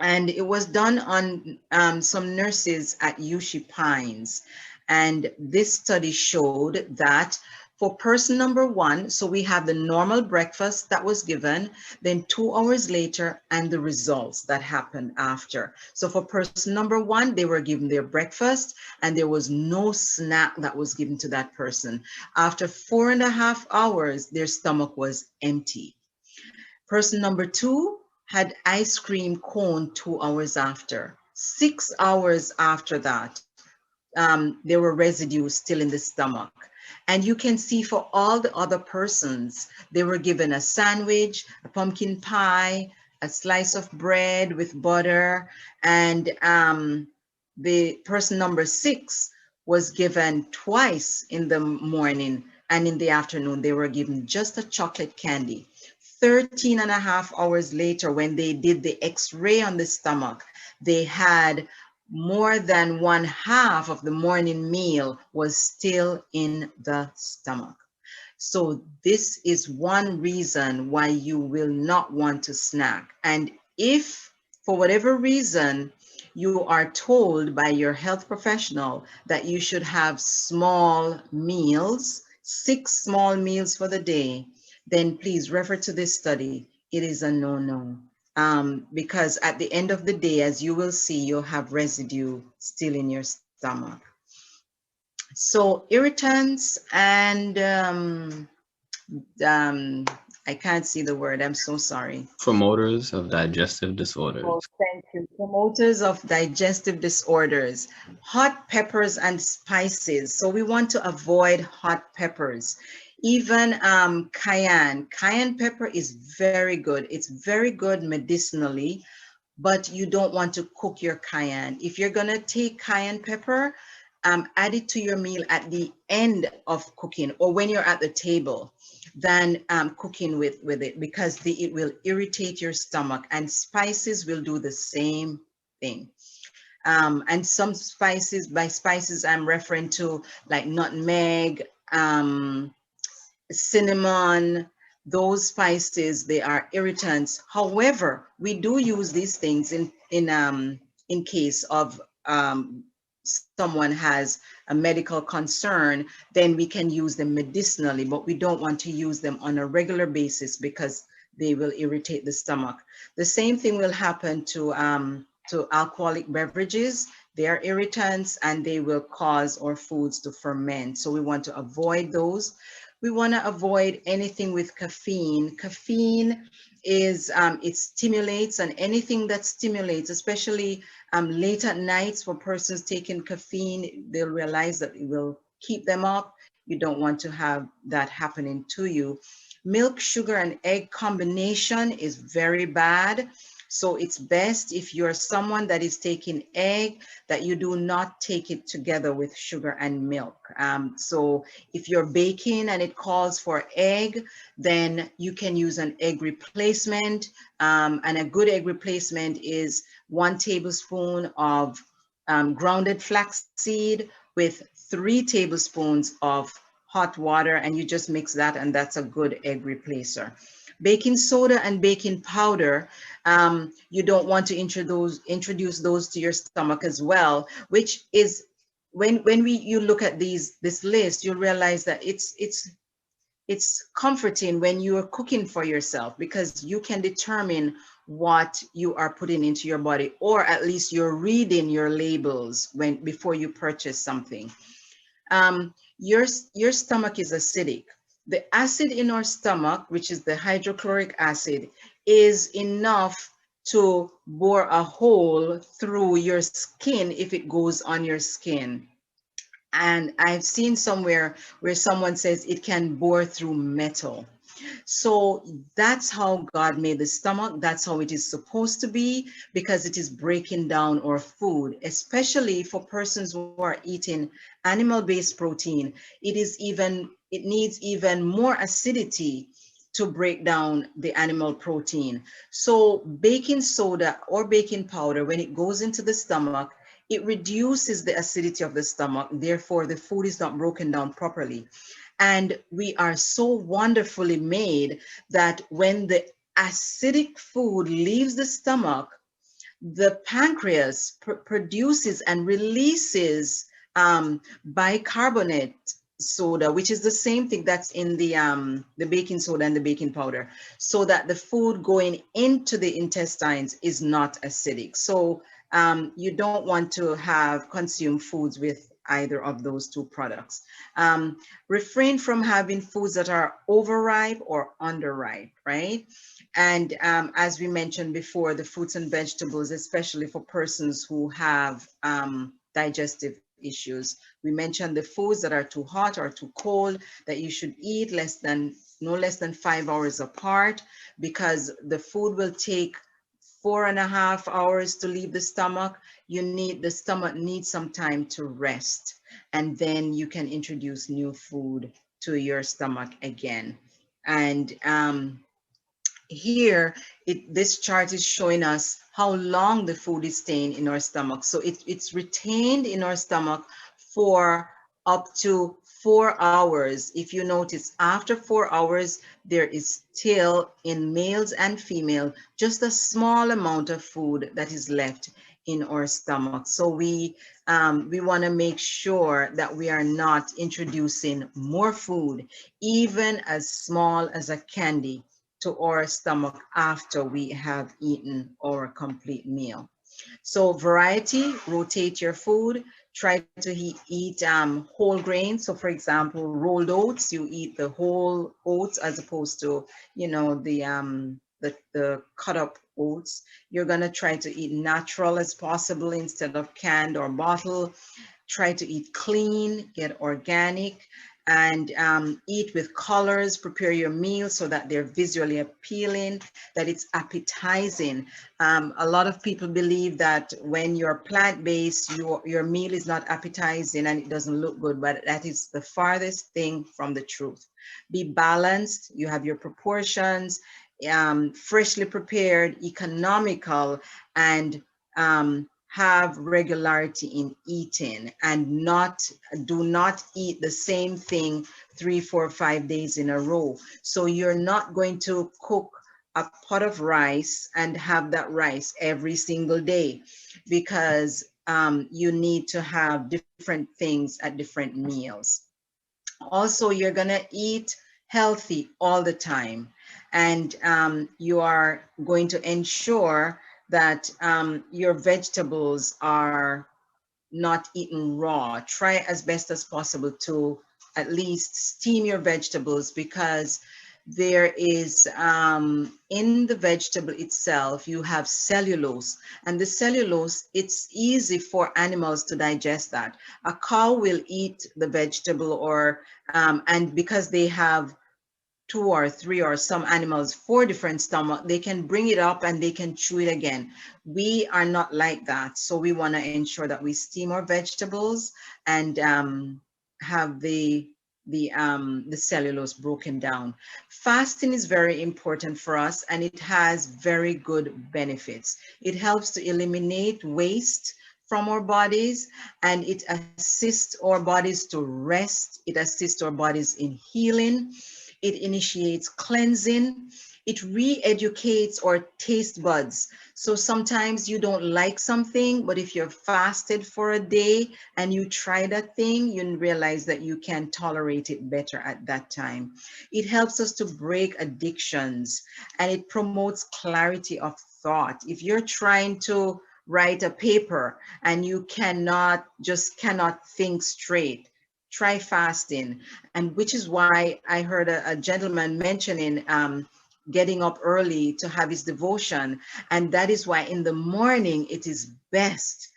Speaker 1: and it was done on some nurses at UC Pines. And this study showed that for person number one, so we have the normal breakfast that was given, then 2 hours later, and the results that happened after. So for person number one, they were given their breakfast and there was no snack that was given to that person. After 4.5 hours, their stomach was empty. Person number two had ice cream cone 2 hours after. 6 hours after that, there were residues still in the stomach. And you can see for all the other persons, they were given a sandwich, a pumpkin pie, a slice of bread with butter, and the person number 6 was given twice in the morning, and in the afternoon, they were given just a chocolate candy. 13.5 hours later, when they did the x-ray on the stomach, they had more than 1/2 of the morning meal was still in the stomach. So this is one reason why you will not want to snack. And if for whatever reason you are told by your health professional that you should have small meals, 6 small meals for the day, then please refer to this study. It is a no-no. Because at the end of the day, as you will see, you'll have residue still in your stomach. So irritants and I can't see the word, I'm so sorry.
Speaker 2: Promoters of digestive disorders.
Speaker 1: Oh, thank you. Promoters of digestive disorders. Hot peppers and spices. So we want to avoid hot peppers. Even cayenne. Cayenne pepper is very good. It's very good medicinally, but you don't want to cook your cayenne. If you're gonna take cayenne pepper, add it to your meal at the end of cooking or when you're at the table than cooking with it, because it will irritate your stomach, and spices will do the same thing. And some spices, by spices I'm referring to like nutmeg, cinnamon, those spices, they are irritants. However, we do use these things in case of someone has a medical concern, then we can use them medicinally, but we don't want to use them on a regular basis because they will irritate the stomach. The same thing will happen to alcoholic beverages. They are irritants and they will cause our foods to ferment. So we want to avoid those. We want to avoid anything with caffeine. Caffeine is, it stimulates, and anything that stimulates, especially late at nights for persons taking caffeine, they'll realize that it will keep them up. You don't want to have that happening to you. Milk, sugar, and egg combination is very bad. So it's best if you're someone that is taking egg, that you do not take it together with sugar and milk. So if you're baking and it calls for egg, then you can use an egg replacement. And a good egg replacement is 1 tablespoon of grounded flaxseed with 3 tablespoons of hot water, and you just mix that, and that's a good egg replacer. Baking soda and baking powder, you don't want to introduce those to your stomach as well, which is when you look at this list, you'll realize that it's comforting when you are cooking for yourself, because you can determine what you are putting into your body, or at least you're reading your labels before you purchase something. Your stomach is acidic. The acid in our stomach, which is the hydrochloric acid, is enough to bore a hole through your skin if it goes on your skin. And I've seen somewhere where someone says it can bore through metal. So that's how God made the stomach. That's how it is supposed to be, because it is breaking down our food, especially for persons who are eating animal-based protein. It needs even more acidity to break down the animal protein. So baking soda or baking powder, when it goes into the stomach, it reduces the acidity of the stomach. Therefore, the food is not broken down properly. And we are so wonderfully made that when the acidic food leaves the stomach, the pancreas produces and releases bicarbonate soda, which is the same thing that's in the baking soda and the baking powder, so that the food going into the intestines is not acidic. So you don't want to consume foods with either of those two products. Refrain from having foods that are overripe or underripe, right? And as we mentioned before, the fruits and vegetables, especially for persons who have digestive issues. We mentioned the foods that are too hot or too cold, that you should eat no less than 5 hours apart, because the food will take 4.5 hours to leave the stomach. The stomach needs some time to rest, and then you can introduce new food to your stomach again. And here, this chart is showing us how long the food is staying in our stomach. So it's retained in our stomach for up to 4 hours. If you notice, after 4 hours, there is still, in males and female, just a small amount of food that is left in our stomach. So we want to make sure that we are not introducing more food, even as small as a candy, to our stomach after we have eaten our complete meal. So variety, rotate your food. Try to eat whole grains. So for example, rolled oats, you eat the whole oats as opposed to, the cut up oats. You're gonna try to eat natural as possible instead of canned or bottled. Try to eat clean, get organic, and eat with colors. Prepare your meals so that they're visually appealing, that it's appetizing. A lot of people believe that when you're plant-based, your meal is not appetizing and it doesn't look good, but that is the farthest thing from the truth. Be balanced, you have your proportions, freshly prepared, economical, and have regularity in eating, and do not eat the same thing 3, 4, 5 days in a row. So you're not going to cook a pot of rice and have that rice every single day, because you need to have different things at different meals. Also, you're gonna eat healthy all the time, and you are going to ensure that your vegetables are not eaten raw. Try as best as possible to at least steam your vegetables, because there is in the vegetable itself, you have cellulose, and the cellulose, it's easy for animals to digest that. A cow will eat the vegetable, or and because they have two or three, or some animals four different stomach, they can bring it up and they can chew it again. We are not like that, so we want to ensure that we steam our vegetables and have the cellulose broken down. Fasting is very important for us, and it has very good benefits. It helps to eliminate waste from our bodies, and it assists our bodies to rest. It assists our bodies in healing. It initiates cleansing. It re-educates our taste buds. So sometimes you don't like something, but if you're fasted for a day and you try that thing, you realize that you can tolerate it better at that time. It helps us to break addictions, and it promotes clarity of thought. If you're trying to write a paper and you cannot think straight, try fasting. And which is why I heard a gentleman mentioning getting up early to have his devotion. And that is why in the morning it is best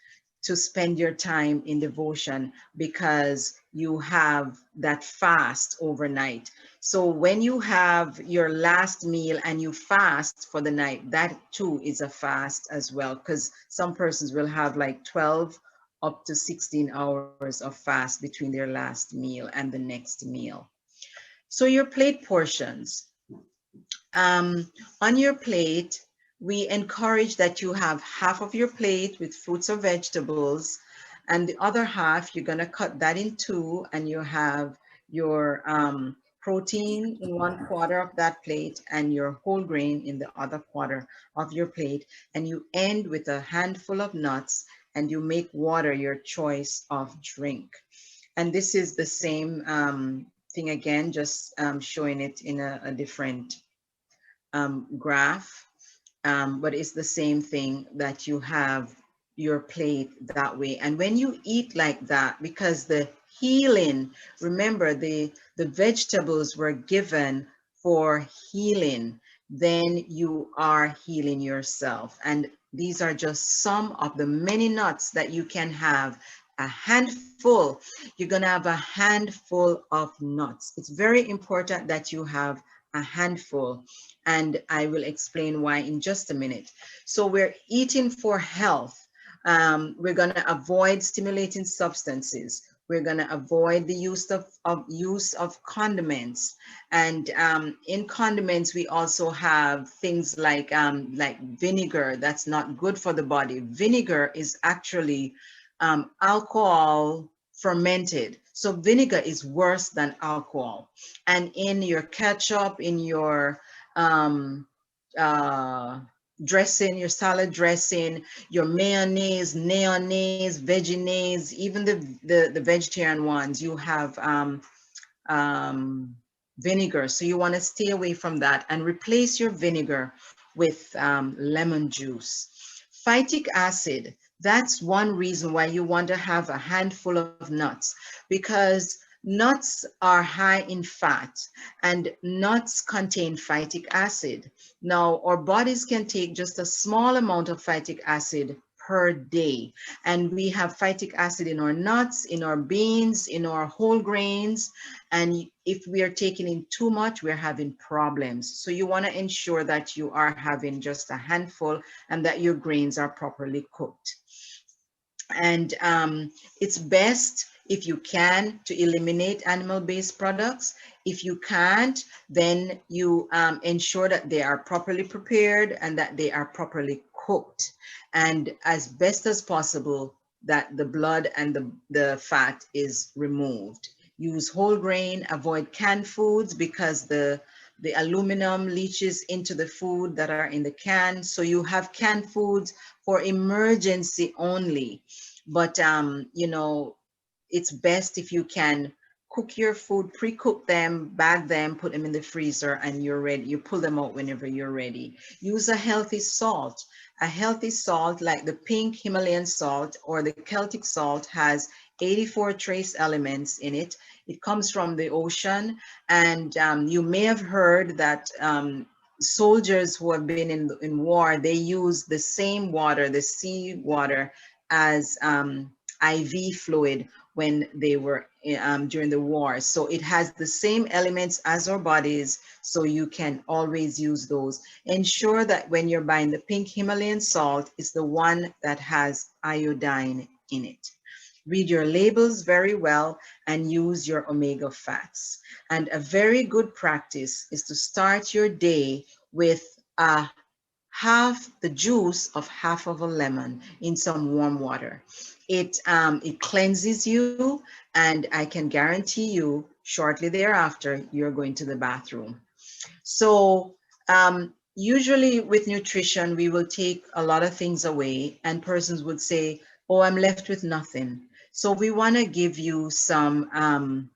Speaker 1: to spend your time in devotion, because you have that fast overnight. So when you have your last meal and you fast for the night, that too is a fast as well, because some persons will have like 12 up to 16 hours of fast between their last meal and the next meal. So your plate portions. Um, on your plate, we encourage that you have half of your plate with fruits or vegetables, and the other half, you're going to cut that in two, and you have your protein in one quarter of that plate and your whole grain in the other quarter of your plate. And you end with a handful of nuts, and you make water your choice of drink. And this is the same thing again, just showing it in a different graph, but it's the same thing, that you have your plate that way. And when you eat like that, because the healing, remember the vegetables were given for healing, then you are healing yourself. And these are just some of the many nuts that you can have. A handful, you're going to have a handful of nuts. It's very important that you have a handful, and I will explain why in just a minute. So we're eating for health. We're going to avoid stimulating substances. We're going to avoid the use of condiments. And in condiments, we also have things like vinegar. That's not good for the body. Vinegar is actually alcohol fermented. So vinegar is worse than alcohol. And in your ketchup, in your uh, dressing, your salad dressing, your mayonnaise, veggies, even the vegetarian ones, you have vinegar. So you want to stay away from that and replace your vinegar with lemon juice. Phytic acid, that's one reason why you want to have a handful of nuts, because nuts are high in fat, and nuts contain phytic acid. Now, our bodies can take just a small amount of phytic acid per day, and we have phytic acid in our nuts, in our beans, in our whole grains, and if we are taking in too much, we're having problems. So you want to ensure that you are having just a handful and that your grains are properly cooked. And it's best, if you can, to eliminate animal-based products. If you can't, then you ensure that they are properly prepared and that they are properly cooked. And as best as possible, that the blood and the fat is removed. Use whole grain, avoid canned foods, because the aluminum leaches into the food that are in the can. So you have canned foods for emergency only. But, you know, it's best if you can cook your food, pre-cook them, bag them, put them in the freezer, and you're ready. You pull them out whenever you're ready. Use a healthy salt. A healthy salt like the pink Himalayan salt or the Celtic salt has 84 trace elements in it. It comes from the ocean, and you may have heard that soldiers who have been in war, they use the same water, the sea water, as IV fluid when they were during the war. So it has the same elements as our bodies, so you can always use those. Ensure that when you're buying the pink Himalayan salt, it's the one that has iodine in it. Read your labels very well and use your omega fats. And a very good practice is to start your day with the juice of half of a lemon in some warm water. It cleanses you, and I can guarantee you shortly thereafter, you're going to the bathroom. So usually with nutrition, we will take a lot of things away, and persons would say, oh, I'm left with nothing. So we want to give you some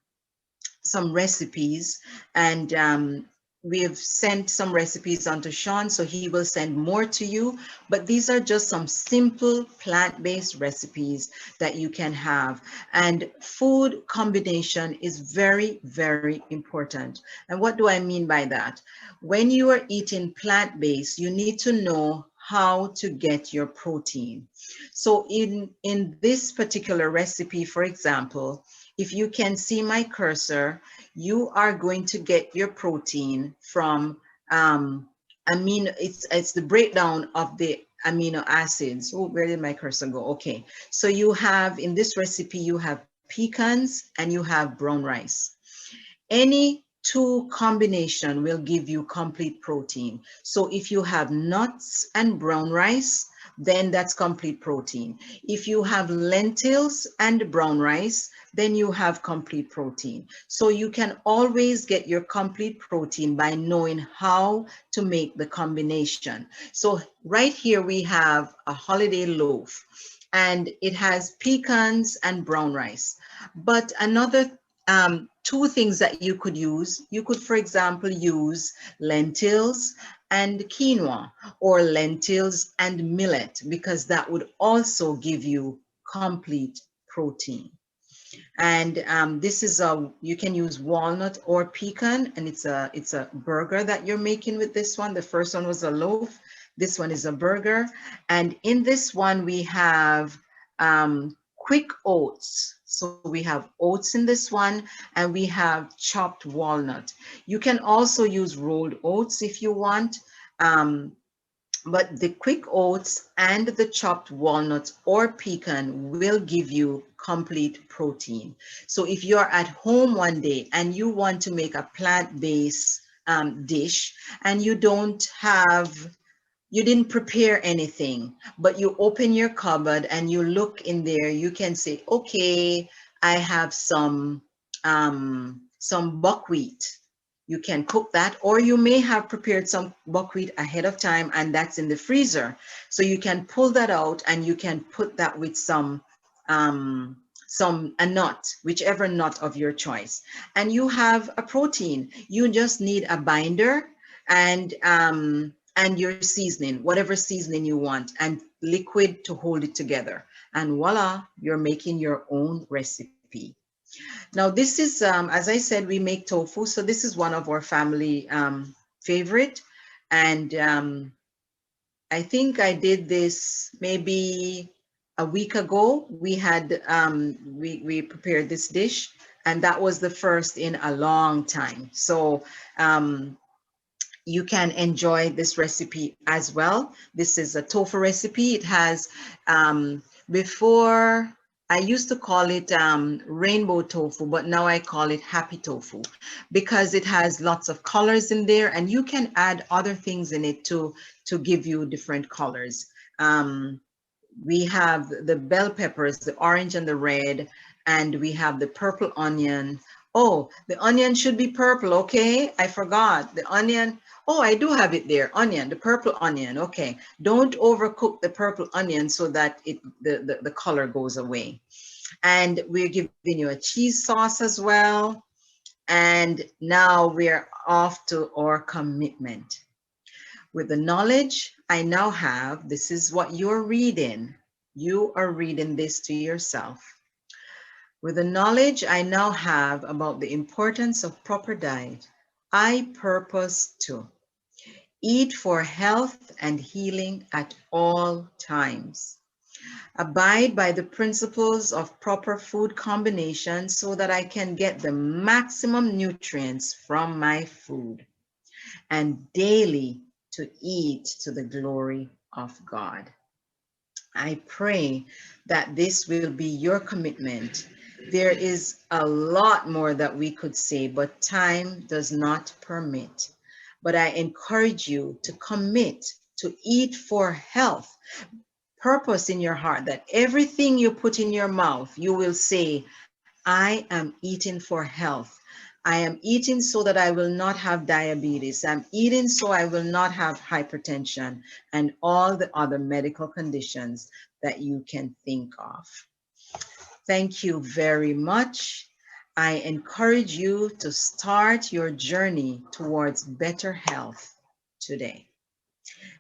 Speaker 1: recipes, and we have sent some recipes on to Sean, so he will send more to you. But these are just some simple plant-based recipes that you can have. And food combination is very, very important. And what do I mean by that? When you are eating plant-based, you need to know how to get your protein. So in this particular recipe, for example, if you can see my cursor, you are going to get your protein from it's the breakdown of the amino acids. Oh, where did my cursor go? Okay, so you have, in this recipe, you have pecans and you have brown rice. Any two combination will give you complete protein. So if you have nuts and brown rice, then that's complete protein. If you have lentils and brown rice, then you have complete protein. So you can always get your complete protein by knowing how to make the combination. So right here we have a holiday loaf, and it has pecans and brown rice. But another two things that you could use. You could, for example, use lentils and quinoa, or lentils and millet, because that would also give you complete protein. And this is you can use walnut or pecan, and it's a burger that you're making with this one. The first one was a loaf. This one is a burger. And in this one, we have quick oats. So we have oats in this one, and we have chopped walnut. You can also use rolled oats if you want. But the quick oats and the chopped walnuts or pecan will give you complete protein. So if you're at home one day and you want to make a plant-based dish, and you didn't prepare anything, but you open your cupboard and you look in there, you can say, okay, I have some buckwheat. You can cook that, or you may have prepared some buckwheat ahead of time, and that's in the freezer. So you can pull that out and you can put that with a nut, whichever nut of your choice. And you have a protein. You just need a binder and your seasoning, whatever seasoning you want, and liquid to hold it together. And voila, you're making your own recipe. Now, this is, as I said, we make tofu. So this is one of our family favorite. And I think I did this maybe a week ago. We had, we prepared this dish, and that was the first in a long time. So you can enjoy this recipe as well. This is a tofu recipe. It has, before I used to call it rainbow tofu, but now I call it happy tofu, because it has lots of colors in there, and you can add other things in it to give you different colors. We have the bell peppers, the orange and the red, and we have the purple onion. Oh, the onion should be purple, okay? I forgot the onion. Oh, I do have it there, onion, the purple onion, okay. Don't overcook the purple onion so that the color goes away. And we're giving you a cheese sauce as well. And now we're off to our commitment. With the knowledge I now have, this is what you're reading. You are reading this to yourself. With the knowledge I now have about the importance of proper diet, I purpose to eat for health and healing at all times. Abide by the principles of proper food combination so that I can get the maximum nutrients from my food. And daily to eat to the glory of God. I pray that this will be your commitment. There is a lot more that we could say, but time does not permit. But I encourage you to commit to eat for health. Purpose in your heart that everything you put in your mouth, you will say, I am eating for health. I am eating so that I will not have diabetes. I'm eating so I will not have hypertension and all the other medical conditions that you can think of. Thank you very much. I encourage you to start your journey towards better health today.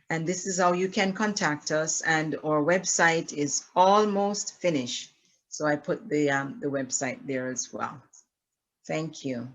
Speaker 1: And this is how you can contact us. And our website is almost finished. So I put the website there as well. Thank you.